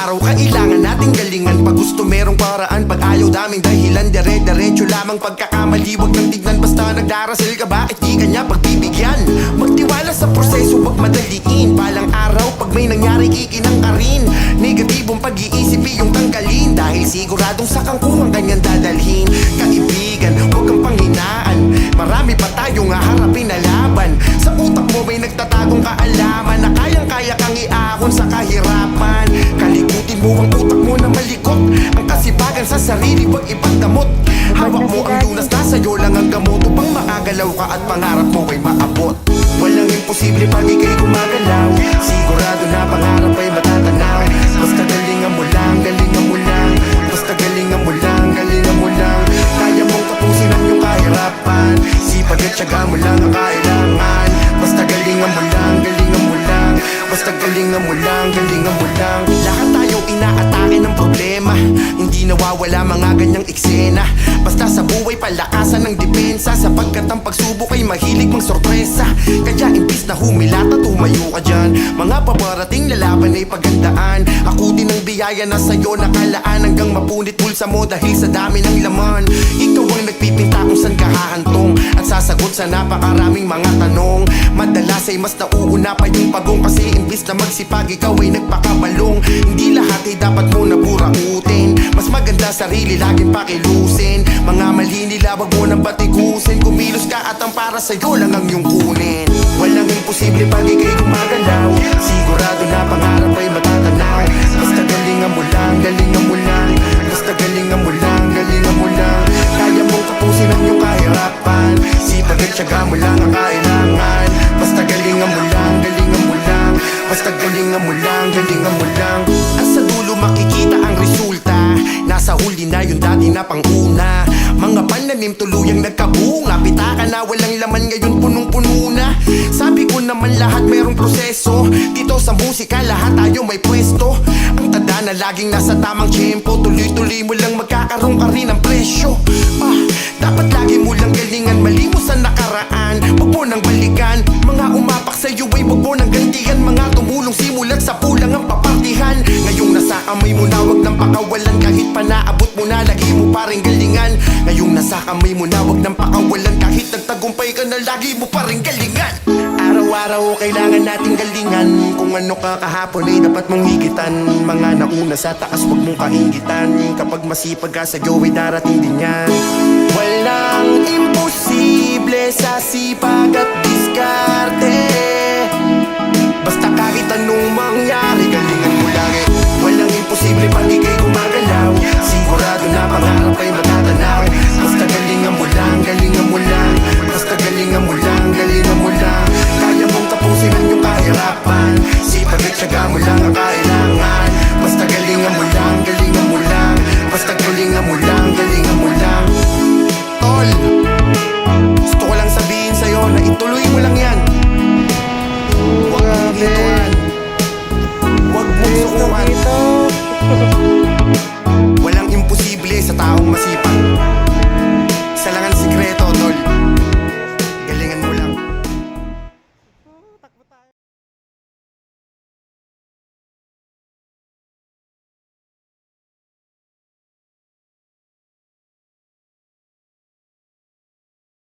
araw kailangan nating galingan. Pag gusto merong paraan, pag ayaw daming dahilan. Dire-diretso lamang pagkakamali, wag nang tignan. Basta nagdarasal ka, bakit di kanya pagbibigyan? Magtiwala sa proseso, wag madaliin. Balang araw, pag may nangyari, kikinang ka rin. Negatibong pag-iisip, iyong tanggalin. Dahil siguradong sa kangkungang ganyan dadalhin. Kaibigan, wag kang panghinaan. Marami pa tayong haharapin na laban. Sa utak mo may nagtatagong kaalaman na kayang-kaya kang iahon sa kahirapan. Kalikutin mo ang utak mo na malikot. Ang kasipagan sa sarili, wag ipagdamot. Hawak mo ang lunas, nasa'yo lang ang gamot. Upang makagalaw ka at pangarap mo ay maabot. Walang imposible pag ika'y gumagalaw. Sigurado na pangarap ay matatanaw. Basta galingan mo lang, galingan mo lang. Basta galingan mo lang, galingan mo lang. Kaya mong tapusin ang iyong kahirapan. Sipag at tiyaga mo lang ang kailangan. Basta galingan mo lang, galingan mo lang. Basta galingan mo lang, galingan mo lang. Lahat tayo inaatake ng problema. Hindi nawawala mga ganyang eksena. Basta sa buhay palakasan ng depensa. Sapagkat ang pagsubok ay mahilig mang sorpresa. Kaya imbis na humilat at tumayo ka dyan, mga paparating na laban ay pagandaan. Ako din ang biyaya na sa'yo nakalaan. Hanggang mapunit pulsa mo dahil sa dami ng laman. Ikaw ang nagpipinta kung saan ka hahantong. At sasagot sa napakaraming mga tanong. Madalas ay mas nauuna pa yung pagong. Kasi imbis na magsipag ikaw ay nagpakabalong. Hindi lahat ay dapat mo na burautin. Mas maganda sarili laging pakilusin. Mga mali nila wag mo nang batikusin. Kumilos ka at ang para sa'yo lang ang iyong kunin. Walang imposible pag ika'y gumagalaw. Sigurado na pangarap ay matatanaw. Basta galingan mo lang, galingan mo lang. Basta galingan mo lang, galingan mo lang. Kaya mong tapusin ang iyong kahirapan. Sipag at tiyaga mo lang ang kailangan. Basta galingan mo lang, galingan mo lang. Basta galingan mo lang, galingan mo lang. At sa dulo makikita ang resulta. Nasa huli na yung dati na panguna. Mga pananim tuluyang nagkabunga. Pitaka na walang laman ngayon punong-puno na. Sabi ko naman lahat mayroong proseso. Dito sa musika lahat tayo may pwesto. Ang tanda na laging nasa tamang tempo. Tuloy-tuloy mo lang magkakaroon ka rin ng presyo. Dapat lagi mo lang galingan. Mali mo sa nakaraan, wag mo nang balikan. Mga umapak sa'yo ay wag mo nang gantihan. Mga tumulong simulat sa pulang ang papartihan. Ngayong nasa kamay mo na wag nang pakawalan. Kahit pa naabot mo na lagi mo pa rin galingan. Ngayong nasa kamay mo na wag nang pakawalan. Kahit nagtagumpay ka na lagi mo pa rin galingan. Araw-araw kailangan nating galingan. Kung ano ka kahapon ay dapat mong higitan. Mga nauna sa taas wag mong kaingitan. Kapag masipag ka sa'yo ay darating din yan. Walang imposible sa sipag at diskarte. Basta kahit anong mangyari galing